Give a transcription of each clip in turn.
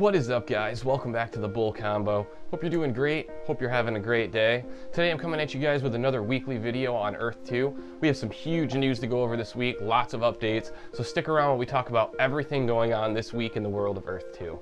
What is up, guys? Welcome back to the Bull Combo. Hope you're doing great. Hope you're having a great day. Today I'm coming at you guys with another weekly video on Earth 2. We have some huge news to go over this week, lots of updates, so stick around when we talk about everything going on this week in the world of Earth 2.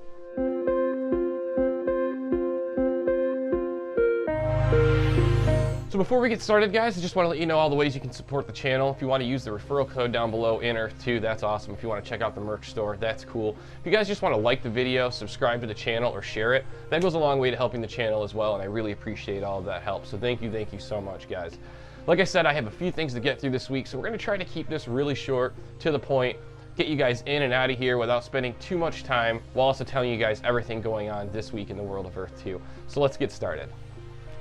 So before we get started, guys, I just want to let you know all the ways you can support the channel. If you want to use the referral code down below in Earth 2, that's awesome. If you want to check out the merch store, that's cool. If you guys just want to like the video, subscribe to the channel, or share it, that goes a long way to helping the channel as well, and I really appreciate all of that help. So thank you so much, guys. Like I said, I have a few things to get through this week, so we're going to try to keep this really short, to the point, get you guys in and out of here without spending too much time, while also telling you guys everything going on this week in the world of Earth 2. So let's get started.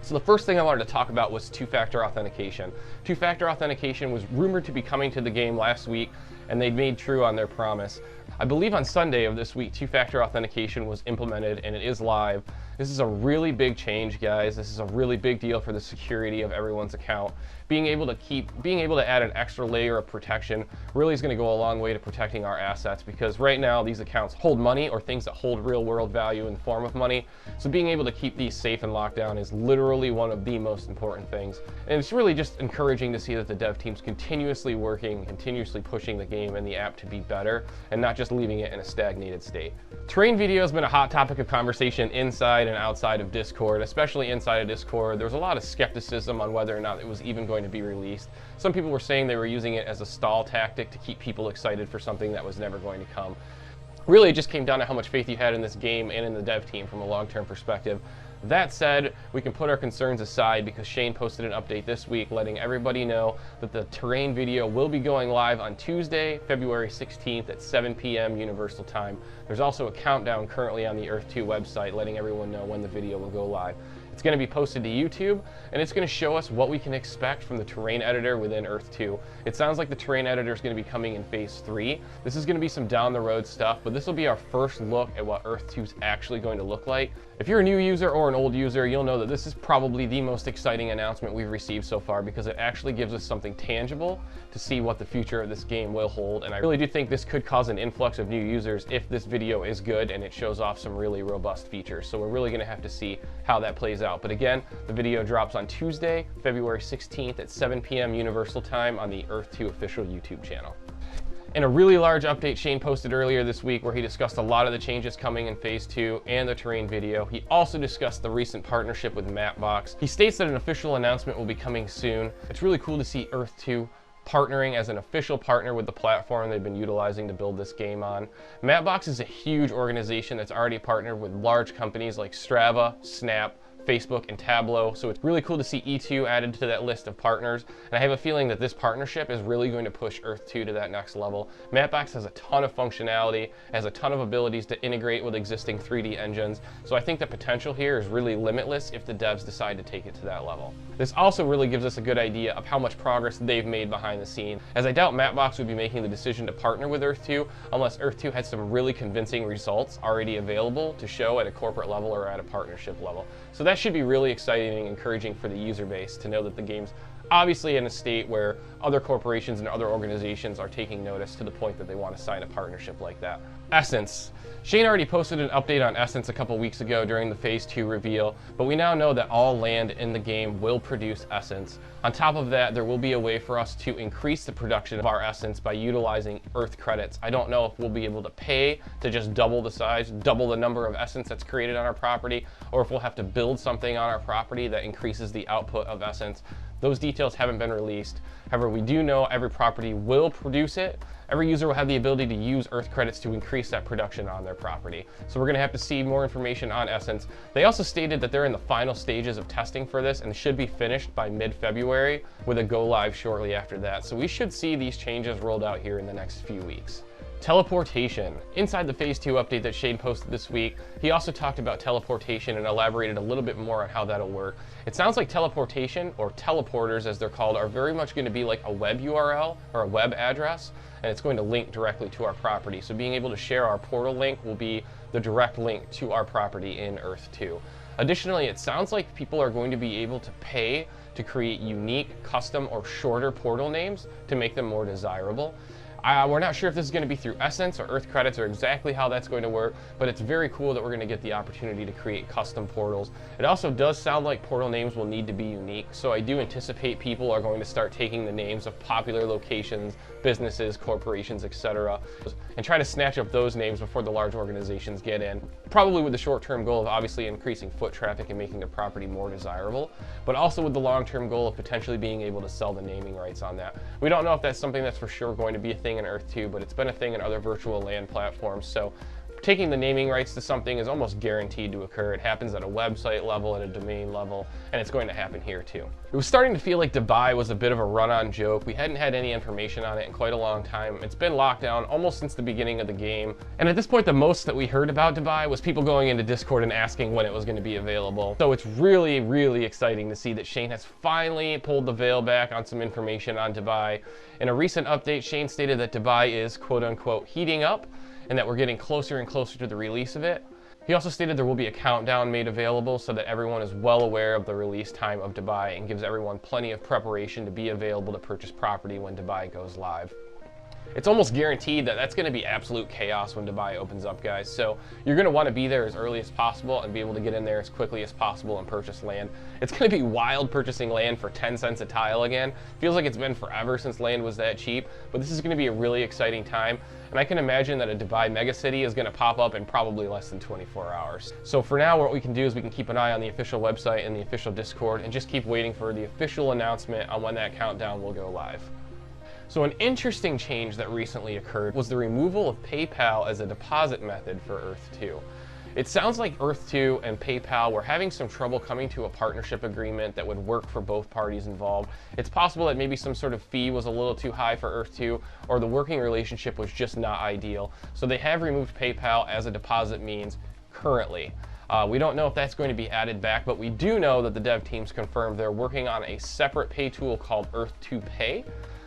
So the first thing I wanted to talk about was two-factor authentication. Two-factor authentication was rumored to be coming to the game last week, and they made true on their promise. I believe on Sunday of this week, two-factor authentication was implemented and it is live. This is a really big change, guys. This is a really big deal for the security of everyone's account. Being able to add an extra layer of protection really is going to go a long way to protecting our assets, because right now these accounts hold money or things that hold real world value in the form of money. So being able to keep these safe and locked down is literally one of the most important things. And it's really just encouraging to see that the dev team's continuously working, continuously pushing the game and the app to be better, and not just leaving it in a stagnated state. Terrain video has been a hot topic of conversation inside and outside of Discord, especially inside of Discord. There was a lot of skepticism on whether or not it was even going to be released. Some people were saying they were using it as a stall tactic to keep people excited for something that was never going to come. Really, it just came down to how much faith you had in this game and in the dev team from a long-term perspective. That said, we can put our concerns aside because Shane posted an update this week letting everybody know that the terrain video will be going live on Tuesday, February 16th at 7 p.m. Universal Time. There's also a countdown currently on the Earth 2 website letting everyone know when the video will go live. It's going to be posted to YouTube, and it's going to show us what we can expect from the terrain editor within Earth 2. It sounds like the terrain editor is going to be coming in Phase 3. This is going to be some down-the-road stuff, but this will be our first look at what Earth 2 is actually going to look like. If you're a new user or an old user, you'll know that this is probably the most exciting announcement we've received so far, because it actually gives us something tangible to see what the future of this game will hold. And I really do think this could cause an influx of new users if this video is good and it shows off some really robust features. So we're really going to have to see how that plays out. But again, the video drops on Tuesday, February 16th at 7 p.m. Universal Time on the Earth 2 official YouTube channel. And a really large update Shane posted earlier this week where he discussed a lot of the changes coming in Phase 2 and the terrain video. He also discussed the recent partnership with Mapbox. He states that an official announcement will be coming soon. It's really cool to see Earth 2 partnering as an official partner with the platform they've been utilizing to build this game on. Mapbox is a huge organization that's already partnered with large companies like Strava, Snap, Facebook, and Tableau, so it's really cool to see E2 added to that list of partners, and I have a feeling that this partnership is really going to push Earth 2 to that next level. Mapbox has a ton of functionality, has a ton of abilities to integrate with existing 3D engines, so I think the potential here is really limitless if the devs decide to take it to that level. This also really gives us a good idea of how much progress they've made behind the scenes, as I doubt Mapbox would be making the decision to partner with Earth 2 unless Earth 2 had some really convincing results already available to show at a corporate level or at a partnership level. So that should be really exciting and encouraging for the user base to know that the game's obviously in a state where other corporations and other organizations are taking notice to the point that they want to sign a partnership like that. Essence. Shane already posted an update on Essence a couple weeks ago during the Phase 2 reveal, but we now know that all land in the game will produce Essence. On top of that, there will be a way for us to increase the production of our Essence by utilizing Earth credits. I don't know if we'll be able to pay to just double the size, double the number of Essence that's created on our property, or if we'll have to build something on our property that increases the output of Essence. Those details haven't been released. However, we do know every property will produce it. Every user will have the ability to use Earth credits to increase that production on their property. So we're going to have to see more information on Essence. They also stated that they're in the final stages of testing for this and should be finished by mid-February with a go live shortly after that. So we should see these changes rolled out here in the next few weeks. Teleportation. Inside the Phase 2 update that Shane posted this week, he also talked about teleportation and elaborated a little bit more on how that'll work. It sounds like teleportation, or teleporters as they're called, are very much going to be like a web URL or a web address, and it's going to link directly to our property. So being able to share our portal link will be the direct link to our property in Earth 2. Additionally, it sounds like people are going to be able to pay to create unique, custom, or shorter portal names to make them more desirable. We're not sure if this is going to be through Essence or Earth Credits or exactly how that's going to work, but it's very cool that we're going to get the opportunity to create custom portals. It also does sound like portal names will need to be unique, so I do anticipate people are going to start taking the names of popular locations, businesses, corporations, etc., and try to snatch up those names before the large organizations get in, probably with the short-term goal of obviously increasing foot traffic and making the property more desirable, but also with the long-term goal of potentially being able to sell the naming rights on that. We don't know if that's something that's for sure going to be a thing in Earth 2, but it's been a thing in other virtual land platforms, so taking the naming rights to something is almost guaranteed to occur. It happens at a website level, at a domain level, and it's going to happen here too. It was starting to feel like Dubai was a bit of a run-on joke. We hadn't had any information on it in quite a long time. It's been locked down almost since the beginning of the game. And at this point, the most that we heard about Dubai was people going into Discord and asking when it was going to be available. So it's really, really exciting to see that Shane has finally pulled the veil back on some information on Dubai. In a recent update, Shane stated that Dubai is quote-unquote heating up, and that we're getting closer and closer to the release of it. He also stated there will be a countdown made available so that everyone is well aware of the release time of Dubai and gives everyone plenty of preparation to be available to purchase property when Dubai goes live. It's almost guaranteed that that's going to be absolute chaos when Dubai opens up, guys. So you're going to want to be there as early as possible and be able to get in there as quickly as possible and purchase land. It's going to be wild purchasing land for 10 cents a tile again. Feels like it's been forever since land was that cheap, but this is going to be a really exciting time. And I can imagine that a Dubai megacity is going to pop up in probably less than 24 hours. So for now, what we can do is we can keep an eye on the official website and the official Discord and just keep waiting for the official announcement on when that countdown will go live. So an interesting change that recently occurred was the removal of PayPal as a deposit method for Earth 2. It sounds like Earth 2 and PayPal were having some trouble coming to a partnership agreement that would work for both parties involved. It's possible that maybe some sort of fee was a little too high for Earth 2, or the working relationship was just not ideal. So they have removed PayPal as a deposit means currently. We don't know if that's going to be added back, but we do know that the dev teams confirmed they're working on a separate pay tool called Earth 2 Pay.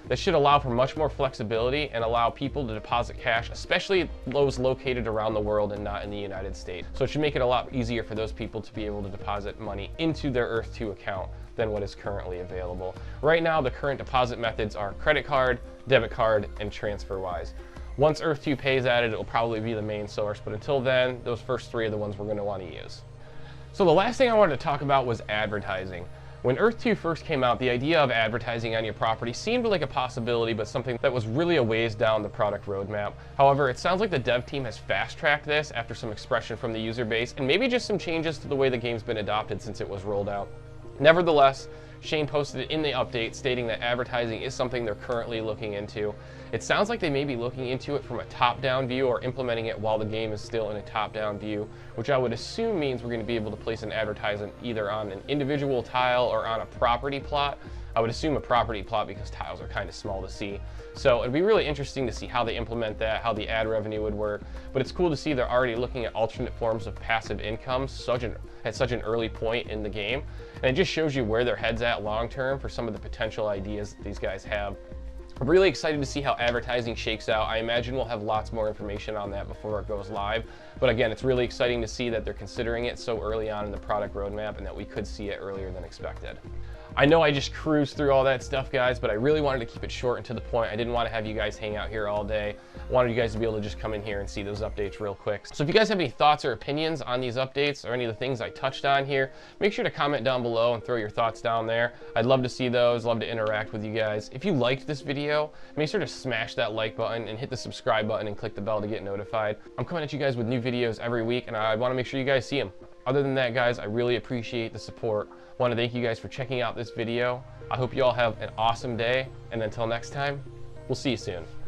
That should allow for much more flexibility and allow people to deposit cash, especially those located around the world and not in the United States. So it should make it a lot easier for those people to be able to deposit money into their Earth 2 account than what is currently available. Right now, the current deposit methods are credit card, debit card, and TransferWise. Once Earth 2 Pay is added, it will probably be the main source, but until then, those first three are the ones we're going to want to use. So the last thing I wanted to talk about was advertising. When Earth 2 first came out, the idea of advertising on your property seemed like a possibility, but something that was really a ways down the product roadmap. However, it sounds like the dev team has fast-tracked this after some expression from the user base, and maybe just some changes to the way the game's been adopted since it was rolled out. Nevertheless, Shane posted it in the update stating that advertising is something they're currently looking into. It sounds like they may be looking into it from a top-down view or implementing it while the game is still in a top-down view, which I would assume means we're going to be able to place an advertisement either on an individual tile or on a property plot. I would assume a property plot because tiles are kind of small to see. So it'd be really interesting to see how they implement that, how the ad revenue would work. But it's cool to see they're already looking at alternate forms of passive income at such an early point in the game. And it just shows you where their head's at long term for some of the potential ideas that these guys have. I'm really excited to see how advertising shakes out. I imagine we'll have lots more information on that before it goes live. But again, it's really exciting to see that they're considering it so early on in the product roadmap and that we could see it earlier than expected. I know I just cruised through all that stuff, guys, but I really wanted to keep it short and to the point. I didn't want to have you guys hang out here all day. I wanted you guys to be able to just come in here and see those updates real quick. So if you guys have any thoughts or opinions on these updates or any of the things I touched on here, make sure to comment down below and throw your thoughts down there. I'd love to see those, love to interact with you guys. If you liked this video, make sure to smash that like button and hit the subscribe button and click the bell to get notified. I'm coming at you guys with new videos every week, and I want to make sure you guys see them. Other than that, guys, I really appreciate the support. I want to thank you guys for checking out this video. I hope you all have an awesome day, and until next time, we'll see you soon.